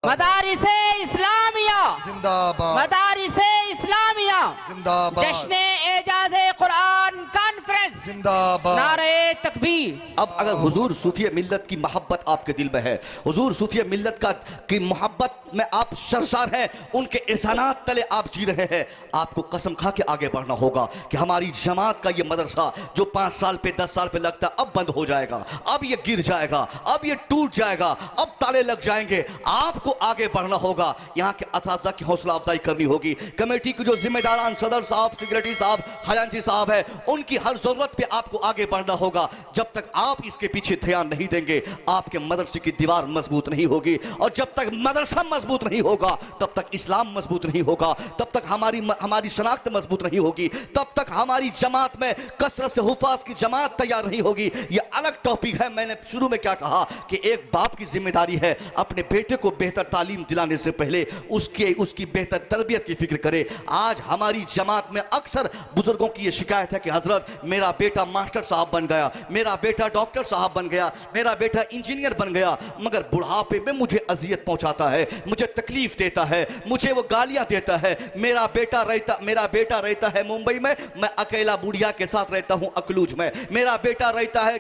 مدارس اسلامیہ زندہ باد مدارس اسلامیہ زندہ باد جشن اعجاز قرآن کانفرنس زندہ باد نعرہ تکبیر۔ اب اگر حضور صوفی ملت کی محبت آپ کے دل میں ہے، حضور صوفی ملت کی محبت میں آپ سرشار ہیں، ان کے احسانات تلے آپ جی رہے ہیں، آپ کو قسم کھا کے آگے بڑھنا ہوگا کہ ہماری جماعت کا یہ مدرسہ جو 5 سال پہ 10 سال پہ لگتا اب بند ہو جائے گا، اب یہ گر جائے گا، اب یہ ٹوٹ جائے گا، اب تالے لگ جائیں گے۔ آپ کو آگے بڑھنا ہوگا، یہاں کے اساتذہ کی حوصلہ افزائی کرنی ہوگی، کمیٹی کی جو ذمہ داران صدر صاحب، سیکریٹری صاحب، خزانچی صاحب ہے، ان کی ہر ضرورت پہ آپ کو آگے بڑھنا ہوگا۔ جب تک آپ اس کے پیچھے دھیان نہیں دیں گے، آپ کے مدرسے کی دیوار مضبوط نہیں ہوگی، اور جب تک مدرسہ مضبوط نہیں ہوگا تب تک اسلام مضبوط نہیں ہوگا، تب تک ہماری شناخت مضبوط نہیں ہوگی، تب تک ہماری جماعت میں کثرت سے حفاظ کی جماعت تیار نہیں ہوگی۔ یہ الگ ٹاپک ہے۔ میں نے شروع میں کیا کہا کہ ایک باپ کی ذمہ داری ہے اپنے بیٹے کو بہتر تعلیم دلانے سے پہلے اس کی بہتر تربیت کی فکر کرے۔ آج ہماری جماعت میں اکثر بزرگوں کی یہ شکایت ہے کہ حضرت میرا بیٹا ماسٹر صاحب بن گیا، میرا بیٹا ڈاکٹر صاحب بن گیا، میرا بیٹا انجینئر بن گیا، مگر بڑھاپے میں مجھے اذیت پہنچاتا ہے، مجھے تکلیف دیتا ہے، مجھے وہ گالیاں دیتا ہے۔ میرا بیٹا رہتا ہے ممبئی میں اکیلا بڑھیا کے ساتھ رہتا ہوں اکلوج میں۔ میرا بیٹا رہتا ہے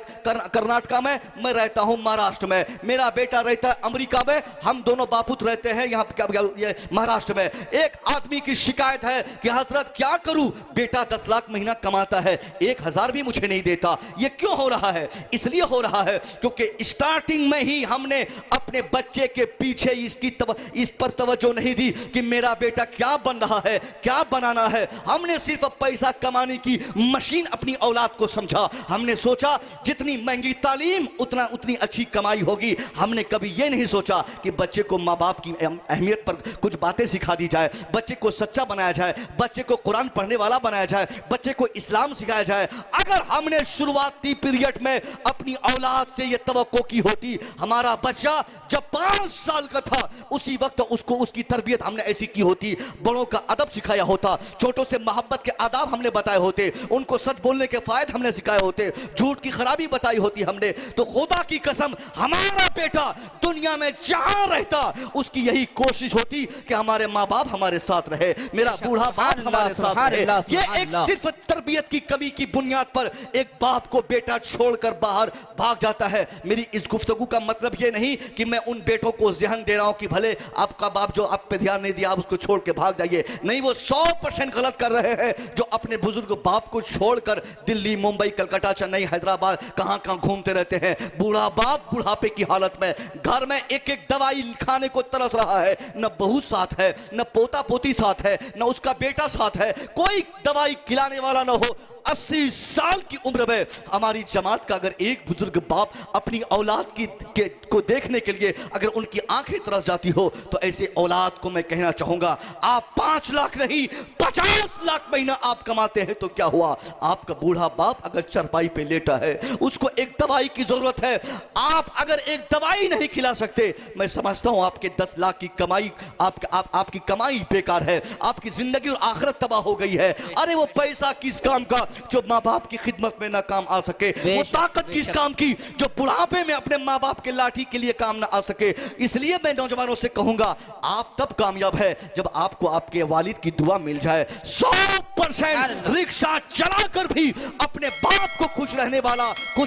کرناٹکا میں رہتا ہوں مہاراشٹر میں۔ میرا بیٹا رہتا ہے امریکہ میں، ہم دونوں باپوت رہتے ہیں یہاں مہاراشٹر میں۔ ایک آدمی کی شکایت ہے کہ حضرت کیا کروں، بیٹا 10 لاکھ مہینہ کماتا ہے، 1000 بھی مجھے نہیں دیتا۔ یہ کیوں ہو رہا ہے؟ اس لیے ہو رہا ہے کیونکہ اسٹارٹنگ میں ہی ہم نے اپنے بچے کے پیچھے اس پر توجہ نہیں دی کہ میرا بیٹا کیا بن رہا ہے، کیا بنانا ہے۔ ہم نے صرف پیسہ کمانے کی مشین اپنی اولاد کو سمجھا۔ ہم نے سوچا جتنی مہنگی تعلیم اتنی اچھی کمائی ہوگی۔ ہم نے کبھی یہ نہیں سوچا کہ بچے کو ماں باپ کی اہمیت پر کچھ باتیں سکھا دی جائے، بچے کو سچا بنایا جائے، بچے کو قرآن پڑھنے والا بنایا جائے، بچے کو اسلام سکھایا جائے۔ اگر ہم نے شروعاتی پیریڈ میں اپنی اولاد سے یہ توقع کی ہوتی، ہمارا بچہ جب 5 سال کا تھا اسی وقت اس کی تربیت ہم نے ایسی کی ہوتی، بڑوں کا ادب سکھایا ہوتا، چھوٹوں سے محبت کے آداب ہم نے بتائے ہوتے، ان کو سچ بولنے کے فائد ہم نے سکھائے ہوتے، جھوٹ کی خرابی بتائی ہوتی ہم نے، تو خدا کی قسم ہمارا بیٹا دنیا میں جہاں رہتا اس کی یہی کوشش ہوتی کہ ہمارے ماں باپ ہمارے ساتھ رہے، میرا بوڑھا باپ ہمارے ساتھ رہے۔ یہ ایک صرف تربیت کی کمی کی بنیاد پر ایک باپ کو بیٹا چھوڑ کر باہر بھاگ جاتا ہے۔ میری اس گفتگو کا مطلب یہ نہیں کہ میں ان بیٹوں کو ذہن دے رہا ہوں کہ بھلے آپ کا باپ جو آپ پہ دھیان نہیں دیا آپ اس کو چھوڑ کے بھاگ جائیے، نہیں، وہ 100% غلط کر رہے ہیں جو اپنے بزرگ باپ کو چھوڑ کر دلی، ممبئی، کلکتہ، چنئی، حیدرآباد کہاں گھومتے رہتے ہیں۔ بوڑھا باپ بڑھاپے کی حالت میں گھر میں ایک دوائی کھانے کو ترس رہا ہے، نہ بہو ساتھ ہے، نہ پوتا پوتی ساتھ ہے، نہ اس کا بیٹا ساتھ ہے، کوئی دوائی کھلانے والا نہ ہو۔ 80 سال کی عمر میں ہماری جماعت کا اگر ایک بزرگ باپ اپنی اولاد کو دیکھنے کے لیے اگر ان کی آنکھیں ترس جاتی ہو تو ایسے اولاد کو میں کہنا چاہوں گا، آپ 5 لاکھ نہیں 50 لاکھ مہینہ آپ کماتے ہیں تو کیا ہوا؟ آپ کا بوڑھا باپ اگر چرپائی پہ لیٹا ہے اس کو ایک دوائی کی ضرورت ہے، آپ اگر ایک دوائی نہیں کھلا سکتے، میں سمجھتا ہوں آپ کے 10 لاکھ کی کمائی آپ کی کمائی بیکار ہے، آپ کی زندگی اور آخرت تباہ ہو گئی ہے۔ ارے وہ پیسہ کس کام کا جو ماں باپ کی خدمت میں نہ کام آ سکے، وہ طاقت کس کام کی جو بڑھاپے میں اپنے ماں باپ کے لاٹھی کے لیے کام نہ آ سکے۔ اس لیے میں نوجوانوں سے کہوں گا آپ تب کامیاب ہے جب آپ کو آپ کے والد کی دعا مل جائے۔ 100% رکشہ چلا کر بھی اپنے باپ کو خوش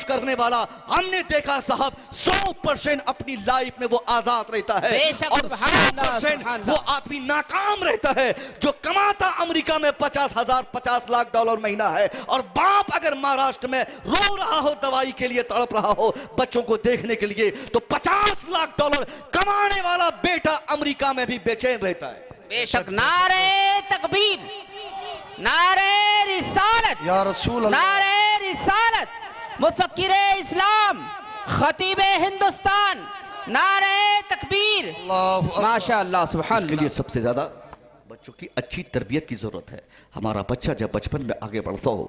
کرنے والا ہم نے دیکھا صاحب، 100% اپنی لائف میں وہ آزاد رہتا ہے، اور 100% وہ آدمی ناکام رہتا ہے جو کماتا امریکہ میں 50 لاکھ ڈالر مہینہ ہے، اور باپ اگر مہاراشٹر میں رو رہا ہو دوائی کے لیے تڑپ رہا ہو بچوں کو دیکھنے کے لیے، تو 50 لاکھ ڈالر کمانے والا بیٹا امریکہ میں بھی بے چین رہتا ہے۔ بے شک نعرہ تکبیر، نعرہ رسالت، یا رسول اللہ، نعرہ رسالت، مفکر اسلام، خطیب ہندوستان، نعرہ تکبیر، ماشاءاللہ، سبحان اس کے لیے اللہ۔ سب سے زیادہ بچوں کی اچھی تربیت کی ضرورت ہے۔ ہمارا بچہ جب بچپن میں آگے بڑھتا ہو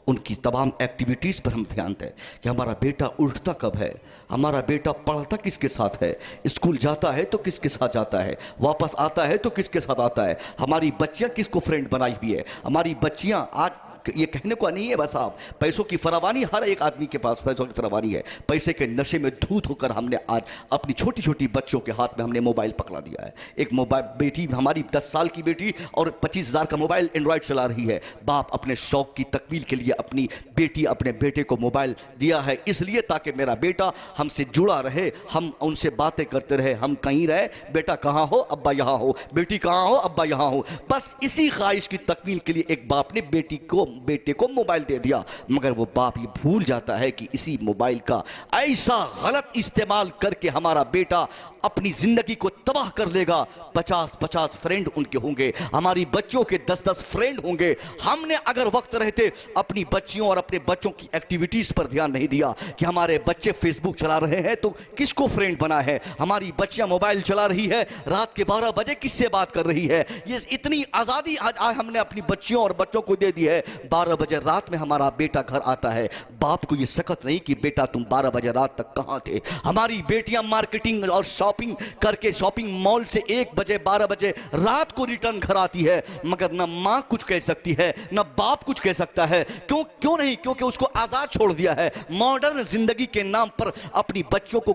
ان کی تمام ایکٹیویٹیز پر ہم دھیان دیں کہ ہمارا بیٹا اٹھتا کب ہے، ہمارا بیٹا پڑھتا کس کے ساتھ ہے، اسکول جاتا ہے تو کس کے ساتھ جاتا ہے، واپس آتا ہے تو کس کے ساتھ آتا ہے، ہماری بچیاں کس کو فرینڈ بنائی ہوئی ہے، ہماری بچیاں آج یہ کہنے کو نہیں ہے بس آپ پیسوں کی فراوانی، ہر ایک آدمی کے پاس پیسوں کی فراوانی ہے، پیسے کے نشے میں دھوت ہو کر ہم نے آج اپنی چھوٹی چھوٹی بچوں کے ہاتھ میں ہم نے موبائل پکڑا دیا ہے۔ ایک موبائل بیٹی ہماری 10 سال کی بیٹی اور 25,000 کا موبائل اینڈرائڈ چلا رہی ہے، باپ اپنے شوق کی تکمیل کے لیے اپنی بیٹی اپنے بیٹے کو موبائل دیا ہے اس لیے تاکہ میرا بیٹا ہم سے جڑا رہے، ہم ان سے باتیں کرتے رہے، ہم کہیں رہے بیٹا کہاں ہو ابا یہاں ہو، بیٹی کہاں ہو ابا یہاں ہو، بس اسی خواہش کی تکمیل کے لیے ایک باپ نے بیٹے کو موبائل دے دیا، مگر وہ باپ یہ بھول جاتا ہے کہ اسی موبائل کا ایسا غلط استعمال کر کے ہمارا بیٹا اپنی زندگی کو تباہ کر لے گا۔ 50 فرینڈ ان کے ہوں گے، ہماری بچوں کے 10 فرینڈ ہوں گے۔ ہم نے اگر وقت رہتے اپنی بچیوں اور اپنے بچوں کی ایکٹیویٹیز پر دھیان نہیں دیا کہ ہمارے بچے فیس بک چلا رہے ہیں تو کس کو فرینڈ بنا ہے، ہماری بچیاں موبائل چلا رہی ہے، رات کے 12 بجے کس سے بات کر رہی ہے، یہ اتنی آزادی آج ہم نے اپنی بچیوں اور بچوں کو دے دی ہے۔ 12 بجے رات میں ہمارا بیٹا گھر آتا ہے، باپ کو یہ سکت نہیں کہ بیٹا تم 12 بجے رات تک کہاں تھے۔ ہماری بیٹیاں مارکیٹنگ اور شاپنگ کر کے شاپنگ مال سے 1 بجے 12 بجے رات کو ریٹرن گھر آتی ہے، مگر نہ ماں کچھ کہہ سکتی ہے نہ باپ کچھ کہہ سکتا ہے۔ کیوں نہیں؟ کیونکہ اس کو آزاد چھوڑ دیا ہے۔ ماڈرن زندگی کے نام پر اپنی بچوں کو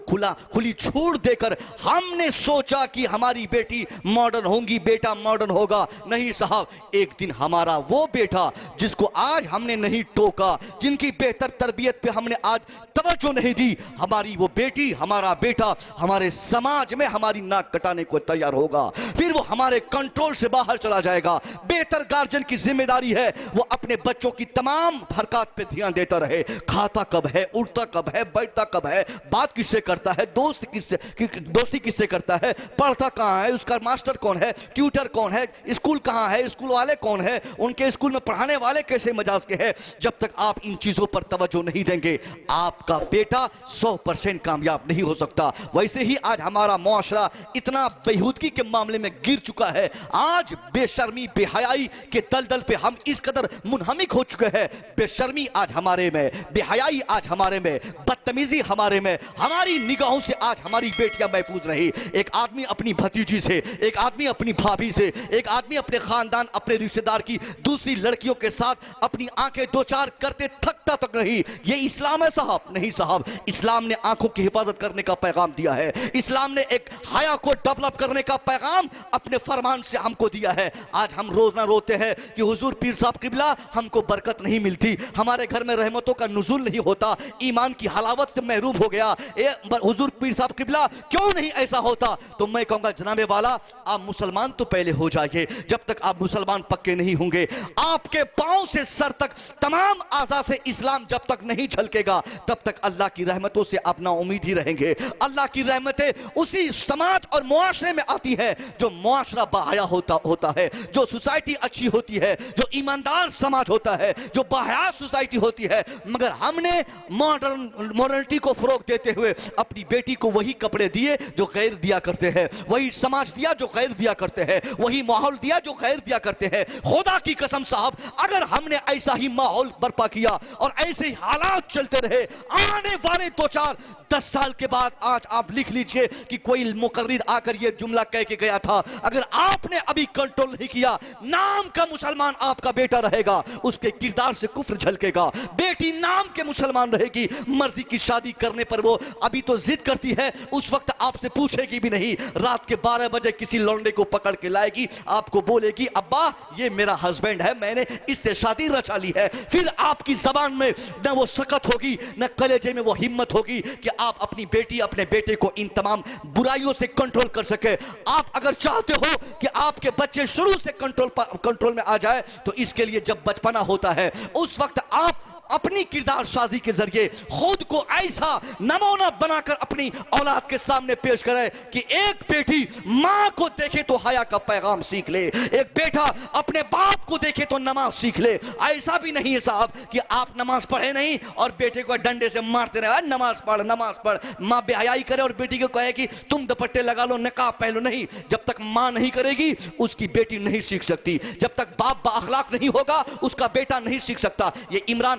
کھلی چھوٹ دے کر ہم نے سوچا کہ ہماری بیٹی ماڈرن ہوگی، بیٹا ماڈرن ہوگا۔ نہیں صاحب، ایک دن ہمارا وہ بیٹا جس کو آج ہم نے نہیں ٹوکا، جن کی بہتر تربیت پہ ہم نے آج توجہ نہیں دی، ہماری وہ بیٹی ہمارا بیٹا ہمارے سماج میں ہماری ناک کٹانے کو تیار ہوگا، پھر وہ ہمارے کنٹرول سے باہر چلا جائے گا۔ بہتر گارجن کی ذمہ داری ہے وہ اپنے بچوں کی تمام حرکات پہ دھیان دیتا رہے، کھاتا کب ہے، اٹھتا کب ہے، بیٹھتا کب ہے، بات کس سے کرتا ہے، دوستی کس سے کرتا ہے، پڑھتا کہاں ہے، اس کا ماسٹر کون ہے، ٹیوٹر کون ہے، اسکول کہاں ہے، اسکول والے کون ہیں، ان کے اسکول میں پڑھانے والے کیسے مزاج کے ہیں۔ جب تک آپ ان چیزوں پر توجہ نہیں دیں گے آپ کا بیٹا 100% کامیاب نہیں ہو سکتا۔ ویسے ہی آج ہمارا معاشرہ اتنا بےہودگی کے معاملے میں گر چکا ہے، آج بے شرمی بے حیائی کے دلدل پہ ہم اس قدر منہمک ہو چکے ہیں۔ بے شرمی آج ہمارے میں، بے حیائی آج ہمارے میں، بدتمیزی ہمارے میں، ہماری نگاہوں سے آج ہماری بیٹیاں محفوظ نہیں۔ ایک آدمی اپنی بھتیجی سے، ایک آدمی اپنی بھابھی سے، ایک آدمی اپنے خاندان اپنے رشتہ دار کی دوسری لڑکیوں کے ساتھ اپنی آنکھیں دو چار کرتے تھکتا تک نہیں۔ یہ اسلام ہے صاحب؟ نہیں صاحب، اسلام نے آنکھوں کی حفاظت کرنے کا پیغام دیا ہے، اسلام نے ایک حیا کو ڈیولپ کرنے کا پیغام اپنے فرمان سے ہم کو دیا ہے۔ آج ہم روز نہ روتے ہیں کہ حضور پیر صاحب قبلہ ہم کو برکت نہیں ملتی، ہمارے گھر میں رحمتوں کا نزول نہیں ہوتا، ایمان کی حلاوت سے محروم ہو گیا، حضور پیر صاحب قبلہ کیوں نہیں ایسا ہوتا؟ تو میں کہوں گا جناب والا آپ مسلمان تو پہلے ہو جائیے، جب تک آپ مسلمان پکے نہیں ہوں گے، آپ کے پاؤں سے سر تک تمام اعضاء سے اسلام جب تک نہیں جھلکے گا تب تک اللہ کی رحمتوں سے آپ نا امید ہی رہیں گے۔ اللہ کی رحمتیں اسی سماج اور معاشرے میں آتی ہے جو معاشرہ باحیا ہوتا ہے، جو سوسائٹی اچھی ہوتی ہے، جو ایماندار سماج ہوتا ہے، جو باحیا سوسائٹی ہوتی ہے۔ مگر ہم نے ماڈرنٹی کو فروغ دیتے ہوئے اپنی بیٹی کو وہی کپڑے دیے جو غیر دیا کرتے ہیں، وہی سماج دیا جو غیر دیا کرتے ہیں، وہی ماحول دیا جو غیر دیا کرتے ہیں۔ خدا کی قسم صاحب، اگر ہم نے ایسا ہی ماحول برپا کیا اور ایسے ہی حالات چلتے رہے، آنے والے 2-4-10 سال کے بعد آج آپ لکھ لیجئے کہ کوئی مقرر آ کر یہ جملہ کہہ کے گیا تھا، اگر آپ نے ابھی کنٹرول نہیں کیا، نام کا مسلمان آپ کا بیٹا رہے گا، اس کے کردار سے کفر جھلکے گا۔ بیٹی نام کے مسلمان رہے گی، مرضی کی شادی کرنے پر وہ ابھی تو ضد کرتی ہے، اس وقت آپ سے پوچھے گی بھی نہیں، رات کے 12 بجے کسی لونڈے کو پکڑ کے لائے گی، آپ کو بولے گی ابا یہ میرا ہسبینڈ ہے، میں نے اس سے شادی رچا لی ہے۔ پھر آپ کی زبان میں نہ وہ سکت ہوگی نہ کلیجے میں وہ ہمت ہوگی کہ آپ اپنی بیٹی اپنے بیٹے کو ان تمام برائیوں سے کنٹرول کر سکے۔ آپ اگر چاہتے ہو کہ آپ کے بچے شروع سے کنٹرول میں آ جائے تو اس کے لیے جب بچپنا ہوتا ہے اس وقت آپ اپنی کردار سازی کے ذریعے خود کو ایسا نمونہ بنا کر اپنی اولاد کے سامنے پیش کرے کہ ایک بیٹی ماں کو دیکھے تو حیا کا پیغام سیکھ لے، ایک بیٹا اپنے باپ کو دیکھے تو نماز سیکھ لے۔ ایسا بھی نہیں ہے صاحب کہ آپ نماز پڑھے نہیں اور بیٹے کو ڈنڈے سے مارتے رہے، نماز پڑھ، ماں بے حیائی کرے اور بیٹی کو کہے کہ تم دوپٹے لگا لو، نقاب پہن لو۔ نہیں، جب تک ماں نہیں کرے گی اس کی بیٹی نہیں سیکھ سکتی، جب تک باپ با اخلاق نہیں ہوگا اس کا بیٹا نہیں سیکھ سکتا۔ یہ عمران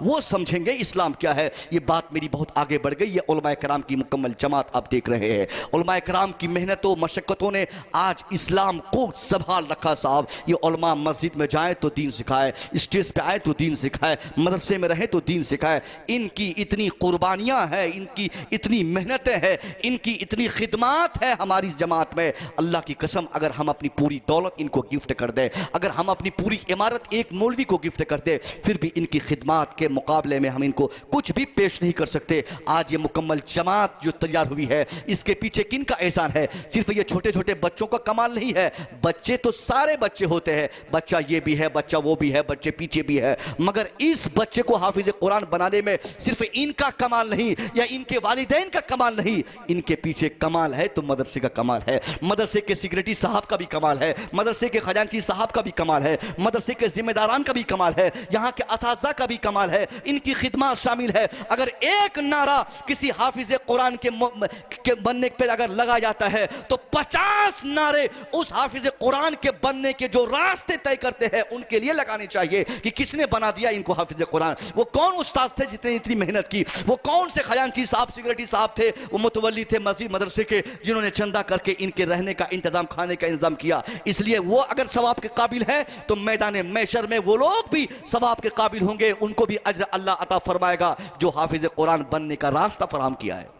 وہ سمجھیں گے اسلام کیا ہے۔ یہ بات میری بہت آگے بڑھ گئی، یہ علماء کرام کی مکمل جماعت آپ دیکھ رہے ہیں۔ علماء کرام کی محنتوں مشقتوں نے آج اسلام کو سنبھال رکھا صاحب۔ یہ علماء مسجد میں جائیں تو دین سکھائے، اسٹیج پہ آئے تو دین سکھائے، مدرسے میں رہیں تو دین سکھائے۔ ان کی اتنی قربانیاں ہیں، ان کی اتنی محنتیں ہیں، ان کی اتنی خدمات ہے ہماری جماعت میں۔ اللہ کی قسم اگر ہم اپنی پوری دولت ان کو گفٹ کر دیں، اگر ہم اپنی پوری عمارت ایک مولوی کو گفٹ کر دیں، پھر بھی ان کی خدمات کے مقابلے میں ہم ان کو کچھ بھی پیش نہیں کر سکتے۔ آج یہ مکمل جماعت جو تیار ہوئی ہے، اس کے پیچھے کن کا احسان ہے؟ صرف یہ چھوٹے چھوٹے بچوں کا کمال نہیں ہے، بچے تو سارے بچے ہوتے ہیں، بچہ یہ بھی ہے، بچہ وہ بھی ہے، بچے پیچھے بھی ہے، مگر اس بچے کو حافظ قرآن بنانے میں صرف ان کا کمال نہیں یا ان کے والدین کا کمال نہیں، ان کے پیچھے کمال ہے تو مدرسے کا کمال ہے، مدرسے کے سیکریٹری صاحب کا بھی کمال ہے، مدرسے کے خزانچی صاحب کا بھی کمال ہے، مدرسے کے ذمہ داران کا بھی کمال ہے، یہاں کے اساتذہ کا بھی کمال ہے، ان کی خدمات شامل ہے۔ اگر ایک نعرہ کسی حافظ قرآن کے بننے پر اگر لگا جاتا ہے تو 50 نعرے اس حافظ قرآن کے بننے کے جو راستے طے کرتے ہیں ان کے لیے لگانے چاہیے کہ کس نے بنا دیا ان کو حافظ قرآن، وہ کون استاد تھے جتنے اتنی محنت کی، وہ کون سے خزانچی صاحب سیکریٹری صاحب تھے، وہ متولی تھے مسجد مدرسے کے جنہوں نے چندہ کر کے ان کے رہنے کا انتظام، کھانے کا انتظام کیا۔ اس لیے وہ اگر ثواب کے قابل ہے تو میدان محشر میں وہ لوگ بھی ثواب کے قابل ہوں گے، ان کو بھی اجر اللہ عطا فرمائے گا جو حافظ قرآن بننے کا راستہ فراہم کیا ہے۔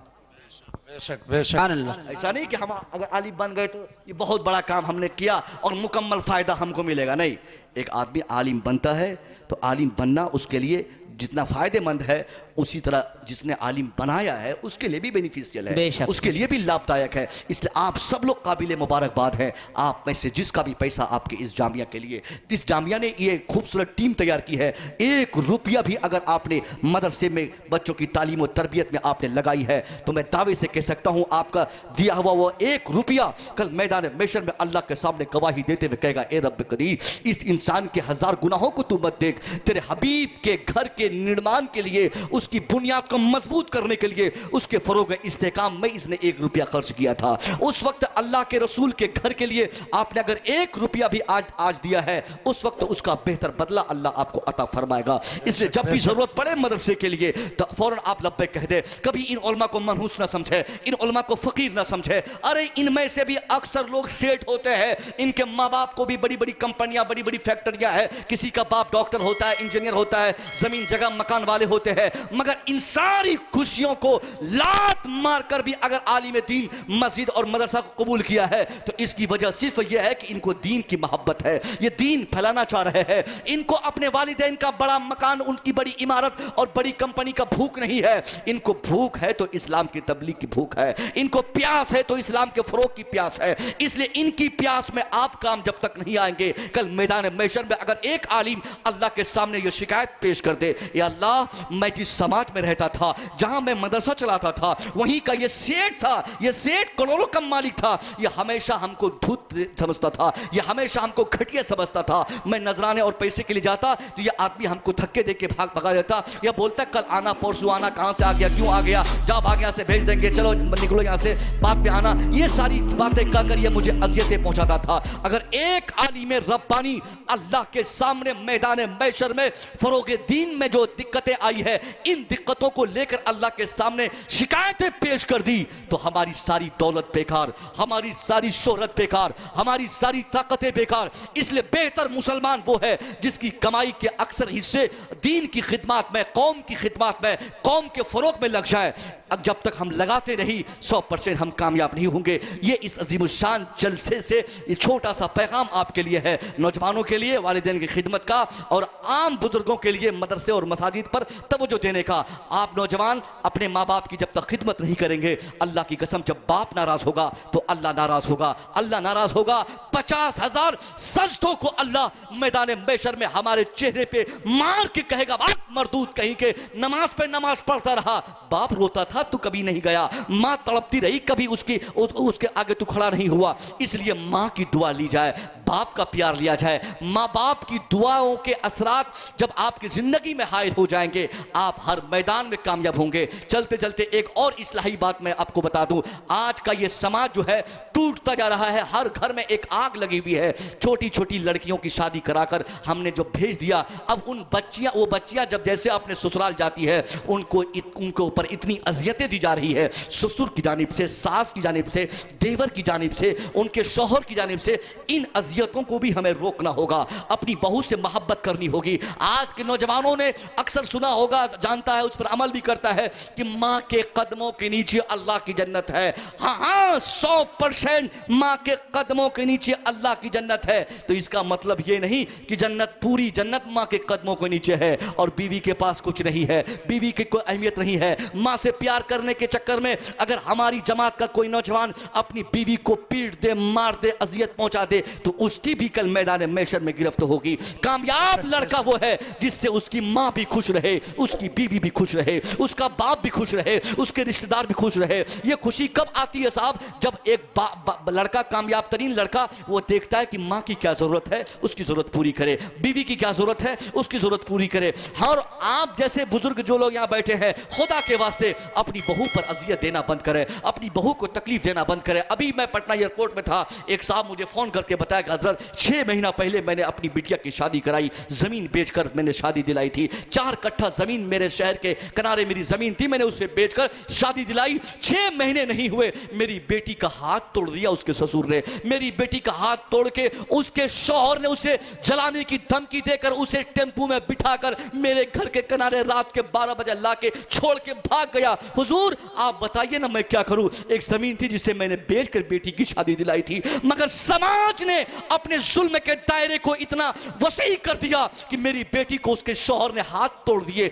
بے شک بے شک۔ سبحان اللہ۔ ایسا نہیں کہ ہم اگر عالم بن گئے تو یہ بہت بڑا کام ہم نے کیا اور مکمل فائدہ ہم کو ملے گا، نہیں۔ ایک آدمی عالم بنتا ہے تو عالم بننا اس کے لیے جتنا فائدہ مند ہے اسی طرح جس نے عالم بنایا ہے اس کے لیے بھی بینیفیشیل ہے، بے شک، اس کے لیے بھی لابھدایک ہے۔ اس لیے آپ سب لوگ قابل مبارکباد ہیں، آپ میں سے جس کا بھی پیسہ آپ کے اس جامعہ کے لیے، جس جامعہ نے یہ خوبصورت ٹیم تیار کی ہے، 1 روپیہ بھی اگر آپ نے مدرسے میں بچوں کی تعلیم و تربیت میں آپ نے لگائی ہے تو میں دعوے سے کہہ سکتا ہوں آپ کا دیا ہوا وہ 1 روپیہ کل میدان محشر میں اللہ کے سامنے گواہی دیتے ہوئے کہے گا، اے رب قدیر اس انسان کے 1000 گناہوں کو تو مت دیکھ، تیرے حبیب کے گھر کے نرمان کے لیے، اس کی بنیاد کو مضبوط کرنے کے لیے، اس کے فروغ استحکام میں اس نے 1 روپیہ خرچ کیا تھا۔ اس وقت اللہ کے رسول کے گھر کے لیے آپ نے اگر 1 روپیہ بھی آج دیا ہے، اس وقت اس کا بہتر بدلہ اللہ آپ کو عطا فرمائے گا۔ اس لیے جب بھی ضرورت پڑے مدرسے کے لیے تو فوراً آپ لبیک کہہ دیں۔ کبھی ان علماء کو منحوس نہ سمجھے، ان علماء کو فقیر نہ سمجھے۔ ارے ان میں سے بھی اکثر لوگ سیٹ ہوتے ہیں، ان کے ماں باپ کو بھی بڑی بڑی کمپنیاں، بڑی بڑی فیکٹریاں ہیں، کسی کا باپ ڈاکٹر ہوتا ہے، انجینئر ہوتا ہے، زمین جگہ مکان والے ہوتے ہیں، مگر ان ساری خوشیوں کو لات مار کر بھی اگر عالم دین مسجد اور مدرسہ کو قبول کیا ہے تو اس کی وجہ صرف یہ ہے کہ ان کو دین کی محبت ہے، یہ دین پھیلانا چاہ رہے ہیں۔ ان کو اپنے والدین کا بڑا مکان، ان کی بڑی عمارت اور بڑی کمپنی کا بھوک نہیں ہے، ان کو بھوک ہے تو اسلام کی تبلیغ کی بھوک ہے، ان کو پیاس ہے تو اسلام کے فروغ کی پیاس ہے۔ اس لیے ان کی پیاس میں آپ کام جب تک نہیں آئیں گے، کل میدان محشر میں اگر ایک عالم اللہ کے سامنے یہ شکایت پیش کر دے، یا اللہ میں جس سماج میں رہتا تھا، جہاں میں مدرسہ چلاتا تھا، وہیں کا یہ سیٹ تھا، یہ سیٹ کروڑوں کا مالک تھا، یہ ہمیشہ ہم کو دھوت سمجھتا تھا، یہ ہمیشہ ہم کو گھٹیا سمجھتا تھا، میں نذرانے اور پیسے کے لیے جاتا تو یہ آدمی ہم کو دھکے دے کے بھگا دیتا، یا بولتا کل آنا پرسو آنا، کہاں سے آ گیا، کیوں آ گیا، جب آ گیا سے بھیج دیں گے، چلو نکلو یہاں سے، بعد میں آنا، یہ ساری باتیں کہہ کر یہ مجھے اذیتیں پہنچاتا تھا۔ اگر ایک عالم ربانی اللہ کے سامنے میدان محشر میں فروغ دین میں جو دقتیں آئی ہے، ان دقتوں کو لے کر اللہ کے سامنے شکایتیں پیش کر دی تو ہماری ساری دولت بیکار، ہماری ساری شہرت بیکار، ہماری ساری طاقتیں بیکار۔ اس لیے بہتر مسلمان وہ ہے جس کی کمائی کے اکثر حصے دین کی خدمات میں، قوم کی خدمات میں، قوم کے فروغ میں لگ جائے۔ جب تک ہم لگاتے نہیں 100% ہم کامیاب نہیں ہوں گے۔ یہ اس عظیم الشان جلسے سے یہ چھوٹا سا پیغام آپ کے لیے ہے، نوجوانوں کے لیے والدین کی خدمت کا، اور عام بزرگوں کے لیے مدرسے اور مساجد پر توجہ دینے کا۔ آپ نوجوان اپنے ماں باپ کی جب تک خدمت نہیں کریں گے، اللہ کی قسم جب باپ ناراض ہوگا تو اللہ ناراض ہوگا، اللہ ناراض ہوگا۔ 50,000 سجدوں کو اللہ میدان محشر میں ہمارے چہرے پہ مار کے کہے گا، باپ مردود کہیں کہ نماز پہ نماز پڑھتا رہا، باپ روتا تھا تو کبھی نہیں گیا، ماں تڑپتی رہی کبھی اس کے آگے تو کھڑا نہیں ہوا۔ اس لیے ماں کی دعا لی جائے، باپ کا پیار لیا جائے. ماں باپ کی دعاؤں کے اثرات جب آپ کی زندگی میں حائل ہو جائیں گے آپ ہر میدان میں کامیاب ہوں گے. چلتے چلتے ایک اور اصلاحی بات میں آپ کو بتا دوں. آج کا یہ سماج جو ہے ٹوٹتا جا رہا ہے. ہر گھر میں ایک آگ لگی ہوئی ہے. چھوٹی چھوٹی لڑکیوں کی شادی کرا کر ہم نے جو بھیج دیا, اب وہ بچیاں جب جیسے اپنے سسرال جاتی ہے ان کے اوپر اتنی اذیتیں دی جا رہی ہے, سسر کی جانب سے, ساس کی جانب سے, دیور کی جانب سے, ان کے شوہر کی جانب سے. ان اذیتوں کو بھی ہمیں روکنا ہوگا. اپنی بہو سے محبت کرنی ہوگی. آج کے نوجوانوں نے اکثر سنا ہوگا, جانتا ہے, اس پر عمل بھی کرتا ہے کہ ماں کے قدموں کے نیچے اللہ کی جنت ہے. ہاں 100% ماں کے قدموں کے نیچے اللہ کی جنت ہے. تو اس کا مطلب یہ نہیں کہ جنت, پوری جنت ماں کے قدموں کے نیچے ہے اور بیوی کے پاس کچھ نہیں ہے, بیوی کی کوئی اہمیت نہیں ہے. ماں سے پیار کرنے کے چکر میں اگر ہماری جماعت کا کوئی نوجوان اپنی بیوی کو پیٹ دے, مار دے, اذیت پہنچا دے تو اس کی بھی کل میدان محشر میں گرفت ہوگی. کامیاب لڑکا وہ ہے جس سے اس کی ماں بھی خوش رہے, اس کی بیوی بھی خوش رہے, اس کا باپ بھی خوش رہے, اس کے رشتہ دار بھی خوش رہے. یہ خوشی کب آتی ہے صاحب؟ جب ایک لڑکا, کامیاب ترین لڑکا, وہ دیکھتا ہے کہ ماں کی کیا ضرورت ہے, اس کی ضرورت پوری کرے, بیوی کی کیا ضرورت ہے, اس کی ضرورت پوری کرے. اور آپ جیسے بزرگ جو لوگ یہاں بیٹھے ہیں, خدا کے واسطے اپنی بہو پر اذیت دینا بند کرے, اپنی بہو کو تکلیف دینا بند کرے. ابھی میں پٹنہ ایئرپورٹ میں تھا, ایک صاحب مجھے فون کر کے بتایا کہ حضرت 6 مہینہ پہلے میں نے اپنی بیٹیا کی شادی کرائی, زمین بیچ کر میں نے شادی دلائی تھی. 4 کٹھا زمین میرے شہر کے کنارے میری زمین تھی, میں نے اسے بیچ کر شادی دلائی. 6 مہینے نہیں ہوئے میری بیٹی کا ہاتھ توڑ دیا اس کے سسر نے. میری بیٹی کا ہاتھ توڑ کے اس کے شوہر نے اسے جلانے کی دھمکی دے کر اسے ٹیمپو میں بٹھا کر میرے گھر کے کنارے رات کے 12 بجے لا کے چھوڑ کے بھاگ گیا. حضور آپ بتائیے نا میں کیا کروں؟ ایک زمین تھی جسے میں نے بیچ کر بیٹی کی شادی دلائی تھی, مگر سماج نے اپنے ظلم کے دائرے کو اتنا وسیع کر دیا کہ میری بیٹی کو اس کے شوہر نے ہاتھ توڑ دیے.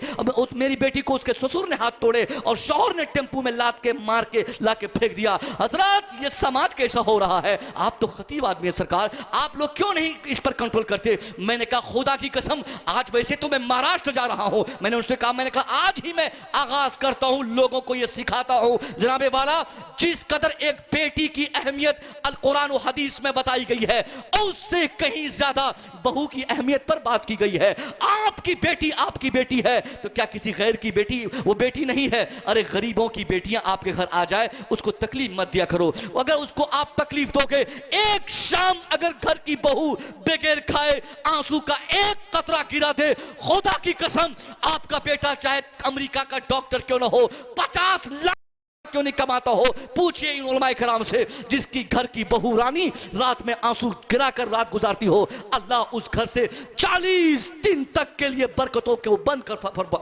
میری بیٹی کو اس کے سسر نے ہاتھ توڑے اور شوہر نے ٹیمپو میں لاد کے مار کے لا کے پھینک دیا. حضرات یہ سماج کیسا ہو رہا ہے؟ آپ تو خطیب آدمی ہے سرکار, آپ لوگ کیوں نہیں اس پر کنٹرول کرتے؟ میں نے کہا خدا کی قسم, آج ویسے تو میں مہاراشٹر جا رہا ہوں, میں نے ان سے کہا, میں نے کہا آج ہی میں آغاز کرتا ہوں, لوگوں کو یہ سکھاتا ہوں. جناب والا, جس قدر ایک بیٹی کی اہمیت القرآن و حدیث میں بتائی گئی ہے اس سے کہیں زیادہ بہو کی اہمیت پر بات کی گئی ہے. آپ کی بیٹی ہے تو کیا کسی غیر کی بیٹی وہ بیٹی نہیں ہے؟ ارے غریبوں کی بیٹیاں آپ کے گھر آ جائے, اس کو تکلیف مت دیا کرو. اگر اس کو آپ تکلیف دو گے, ایک شام اگر گھر کی بہو بغیر کھائے آنسو کا ایک قطرہ گرا دے, خدا کی قسم آپ کا بیٹا چاہے امریکہ کا ڈاکٹر کیوں نہ ہو, 50 لاکھ کیوں نہیں کماتا ہو, پوچھئے ان علماء کرام سے. جس کی گھر کی بہو رانی رات میں آنسو گرا کر رات گزارتی ہو, اللہ اس گھر سے 40 دن تک کے لیے برکتوں کو بند کر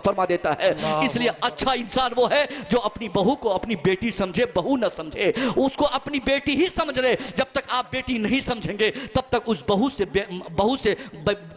فرما دیتا ہے. اس لیے اچھا انسان وہ ہے جو اپنی بہو کو اپنی بیٹی سمجھے, بہو نہ سمجھے, اس کو اپنی بیٹی ہی سمجھ رہے. جب تک آپ بیٹی نہیں سمجھیں گے تب تک اس بہو سے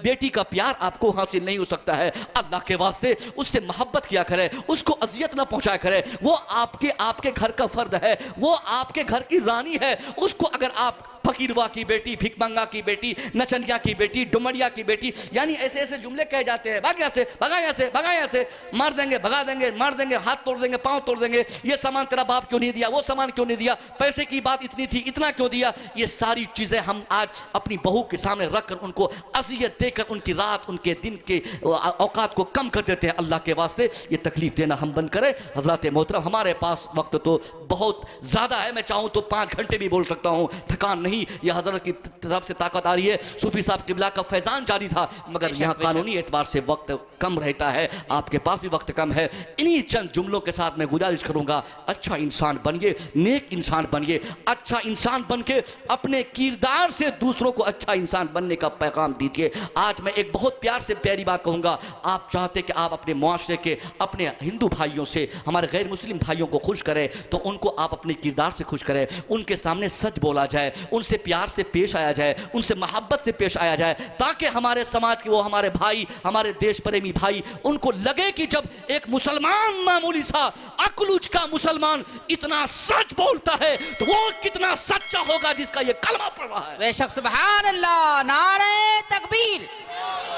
بیٹی کا پیار آپ کو حاصل نہیں ہو سکتا ہے. اللہ کے واسطے اس سے محبت کیا کرے, اس کو اذیت نہ پہنچایا کرے. وہ آپ کے گھر کا فرد ہے, وہ آپ کے گھر کی رانی ہے. اس کو اگر آپ فقیروا کی بیٹی, بھیک منگا کی بیٹی, نچنیا کی بیٹی, ڈمڑیا کی بیٹی, یعنی ایسے ایسے جملے کہے جاتے ہیں, بھاگ یہاں سے, بھگا یہاں سے, بھگا یہاں سے, مار دیں گے, بھگا دیں گے, مار دیں گے, ہاتھ توڑ دیں گے, پاؤں توڑ دیں گے, یہ سامان تیرا باپ کیوں نہیں دیا, وہ سامان کیوں نہیں دیا, پیسے کی بات اتنی تھی, اتنا کیوں دیا. یہ ساری چیزیں ہم آج اپنی بہو کے سامنے رکھ کر ان کو اذیت دے کر ان کی رات, ان کے دن کے اوقات کو کم کر دیتے ہیں. اللہ کے واسطے یہ تکلیف دینا ہم بند کریں. حضرات محترم, ہمارے پاس وقت تو بہت زیادہ ہے, میں چاہوں تو 5 گھنٹے بھی بول سکتا ہوں, تھکان نہیں. یہ حضرت کی طرف سے طاقت آ رہی ہے. صوفی صاحب قبلہ کا فیضان جاری تھا, مگر یہاں قانونی اعتبار سے وقت کم رہتا ہے, آپ کے پاس بھی وقت کم ہے. انہی چند جملوں کے ساتھ میں گزارش کروں گا, اچھا انسان بنیے, نیک انسان بنیے, اچھا انسان بن کے اپنے کردار سے دوسروں کو اچھا انسان بننے کا پیغام دیجیے. آج میں ایک بہت پیار سے پیاری بات کہوں گا. آپ چاہتے کہ آپ اپنے معاشرے کے, اپنے ہندو بھائیوں سے, ہمارے غیر مسلم بھائیوں کو خوش کریں, تو ان کو آپ اپنے کردار سے خوش کریں. ان کے سامنے سچ بولا جائے, ان سے پیار سے پیش آیا جائے, ان سے محبت سے پیش آیا جائے, تاکہ ہمارے سماج کے وہ ہمارے بھائی, ہمارے دیش پریمی بھائی, ان کو لگے کہ جب ایک مسلمان, معمولی سا اکلوچ کا مسلمان اتنا سچ بولتا ہے تو وہ کتنا سچا ہوگا جس کا یہ کلمہ پڑھ رہا ہے. بے شک سبحان اللہ, نعرہ تکبیر,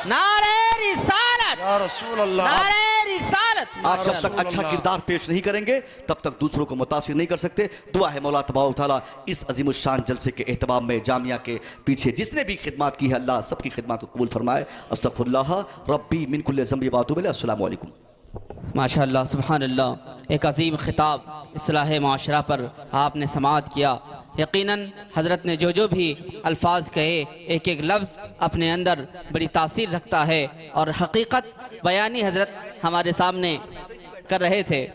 نعرہ رسالت, یا رسول اللہ, نعرہ رسالت. آپ جب تک اچھا کردار پیش نہیں کریں گے تب تک دوسروں کو متاثر نہیں کر سکتے. دعا ہے مولا تبارک و تعالیٰ اس عظیم الشان جلسے کے اہتمام میں جامعہ کے پیچھے جس نے بھی خدمات کی ہے اللہ سب کی خدمات کو قبول فرمائے. استغفر اللہ ربی من کل ذنب واتوب الیہ. السلام علیکم. ماشاءاللہ سبحان اللہ. ایک عظیم خطاب اصلاح معاشرہ پر آپ نے سماعت کیا. یقیناً حضرت نے جو بھی الفاظ کہے ایک ایک لفظ اپنے اندر بڑی تاثیر رکھتا ہے اور حقیقت بیانی حضرت ہمارے سامنے کر رہے تھے.